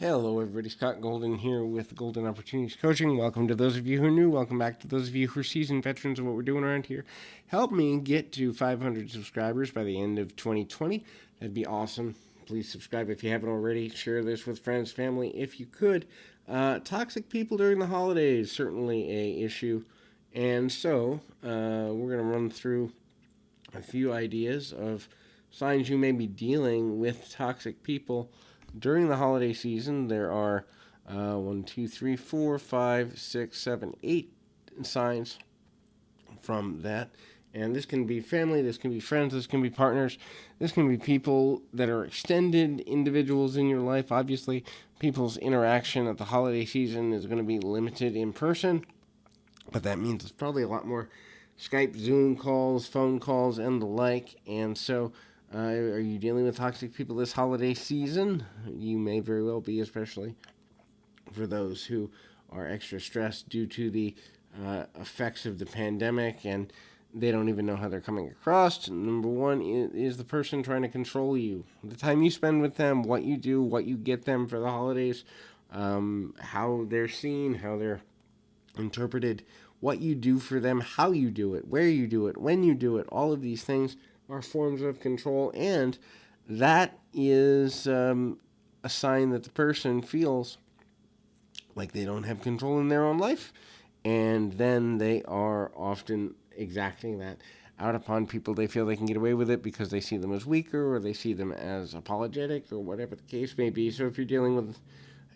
Hello, everybody. Scott Golden here with Golden Opportunities Coaching. Welcome to those of you who are new. Welcome back to those of you who are seasoned veterans of what we're doing around here. Help me get to 500 subscribers by the end of 2020. That'd be awesome. Please subscribe if you haven't already. Share this with friends, family, if you could. Toxic people during the holidays, certainly a issue. And so we're going to run through a few ideas of signs you may be dealing with toxic people during the holiday season. There are 8 signs from that. And this can be family, this can be friends, this can be partners, this can be people that are extended individuals in your life. Obviously, people's interaction at the holiday season is going to be limited in person, but that means it's probably a lot more Skype, Zoom calls, phone calls, and the like. And so, are you dealing with toxic people this holiday season? You may very well be, especially for those who are extra stressed due to the effects of the pandemic, and they don't even know how they're coming across. Number one is the person trying to control you. The time you spend with them, what you do, what you get them for the holidays, how they're seen, how they're interpreted, what you do for them, how you do it, where you do it, when you do it. All of these things are forms of control, and that is a sign that the person feels like they don't have control in their own life, and then they are often exacting that out upon people. They feel they can get away with it because they see them as weaker, or they see them as apologetic, or whatever the case may be. So if you're dealing with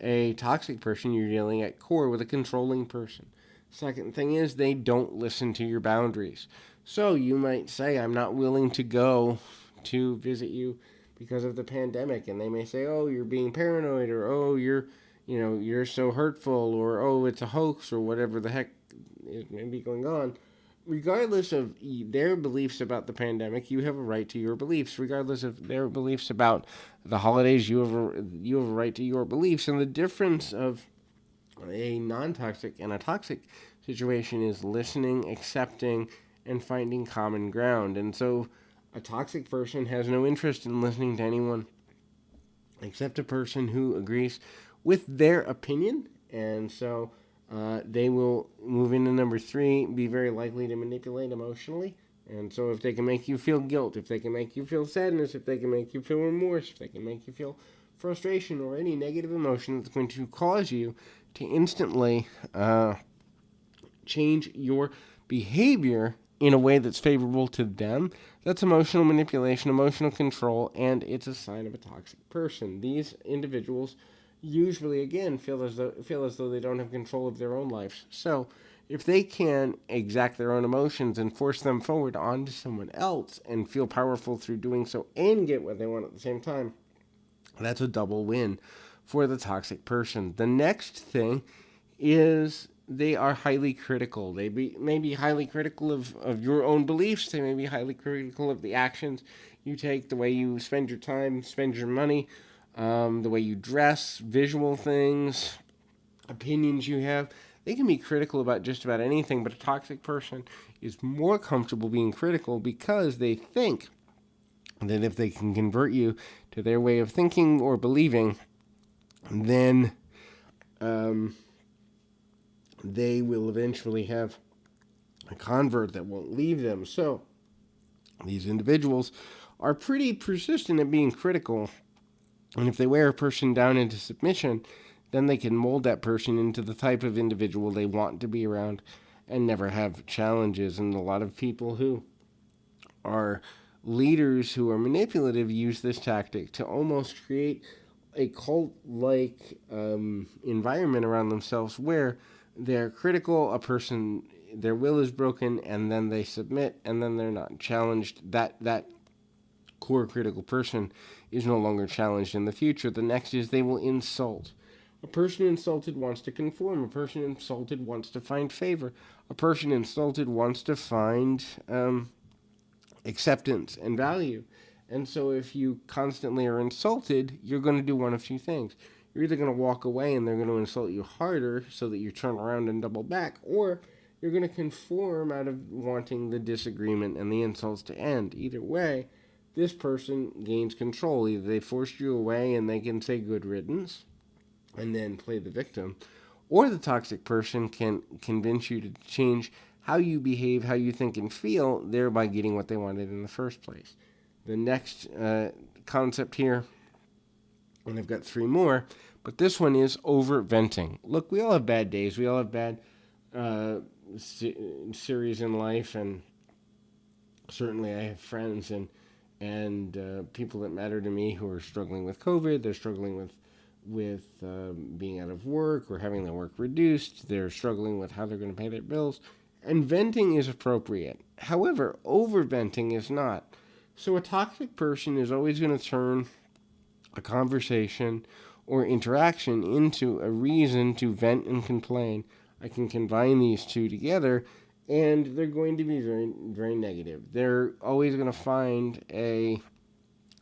a toxic person, you're dealing at core with a controlling person. Second thing is they don't listen to your boundaries. So you might say, I'm not willing to go to visit you because of the pandemic. And they may say, oh, you're being paranoid, or oh, you're so hurtful, or oh, it's a hoax, or whatever the heck may be going on. Regardless of their beliefs about the pandemic, you have a right to your beliefs. Regardless of their beliefs about the holidays, you have a right to your beliefs. And the difference of a non-toxic and a toxic situation is listening, accepting, and finding common ground. And so a toxic person has no interest in listening to anyone except a person who agrees with their opinion. And so they will move into number 3, be very likely to manipulate emotionally. And so if they can make you feel guilt, if they can make you feel sadness, if they can make you feel remorse, if they can make you feel frustration or any negative emotion that's going to cause you to instantly change your behavior in a way that's favorable to them, that's emotional manipulation, emotional control, and it's a sign of a toxic person. These individuals usually, again, feel as though they don't have control of their own lives. So if they can exact their own emotions and force them forward onto someone else and feel powerful through doing so and get what they want at the same time, that's a double win for the toxic person. The next thing is they are highly critical. They may be highly critical of your own beliefs. They may be highly critical of the actions you take, the way you spend your time, spend your money, the way you dress, visual things, opinions you have. They can be critical about just about anything, but a toxic person is more comfortable being critical because they think that if they can convert you to their way of thinking or believing, then they will eventually have a convert that won't leave them. So these individuals are pretty persistent at being critical. And if they wear a person down into submission, then they can mold that person into the type of individual they want to be around and never have challenges. And a lot of people who are leaders who are manipulative use this tactic to almost create a cult-like environment around themselves where they're critical, their will is broken, and then they submit, and then they're not challenged. That core critical person is no longer challenged in the future. The next is they will insult. A person insulted wants to conform. A person insulted wants to find favor. A person insulted wants to find acceptance and value. And so if you constantly are insulted, you're going to do one of two things. You're either going to walk away and they're going to insult you harder so that you turn around and double back, or you're going to conform out of wanting the disagreement and the insults to end. Either way, this person gains control. Either they forced you away and they can say good riddance, and then play the victim. Or the toxic person can convince you to change how you behave, how you think and feel, thereby getting what they wanted in the first place. The next concept here, and I've got three more, but this one is over venting. Look, we all have bad days. We all have bad uh, series in life, and certainly I have friends and people that matter to me who are struggling with COVID. They're struggling with being out of work or having their work reduced. They're struggling with how they're going to pay their bills. And venting is appropriate. However, overventing is not. So a toxic person is always going to turn a conversation or interaction into a reason to vent and complain. I can combine these two together, and they're going to be very, very negative. They're always going to find a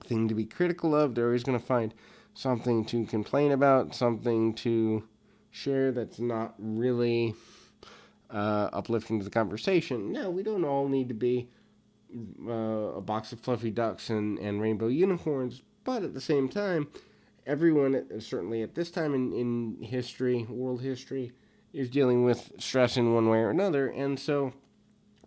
thing to be critical of. They're always going to find something to complain about, something to share that's not really uplifting to the conversation. No, we don't all need to be a box of fluffy ducks and rainbow unicorns, but at the same time, everyone, certainly at this time in history, world history, is dealing with stress in one way or another, and so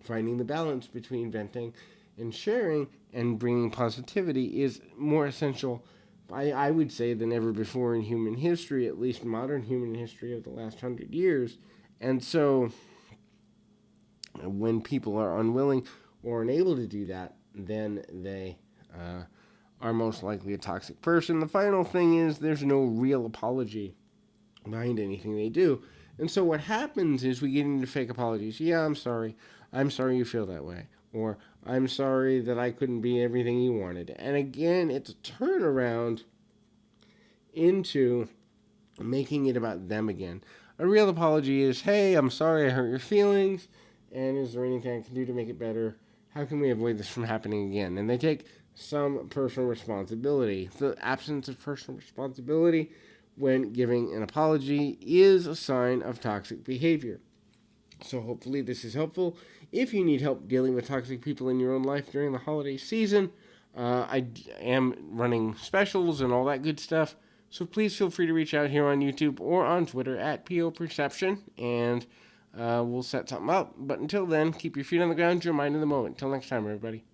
finding the balance between venting and sharing and bringing positivity is more essential, I would say, than ever before in human history, at least modern human history of the last 100 years. And so when people are unwilling or unable to do that, then they are most likely a toxic person. The final thing is there's no real apology behind anything they do. And so what happens is we get into fake apologies. Yeah, I'm sorry. I'm sorry you feel that way. Or I'm sorry that I couldn't be everything you wanted. And again, it's a turnaround into making it about them again. A real apology is, hey, I'm sorry I hurt your feelings, and is there anything I can do to make it better? How can we avoid this from happening again? And they take some personal responsibility. The absence of personal responsibility when giving an apology is a sign of toxic behavior. So hopefully this is helpful. If you need help dealing with toxic people in your own life during the holiday season, I am running specials and all that good stuff. So please feel free to reach out here on YouTube or on Twitter at PO Perception, and we'll set something up. But until then, keep your feet on the ground, your mind in the moment. Until next time, everybody.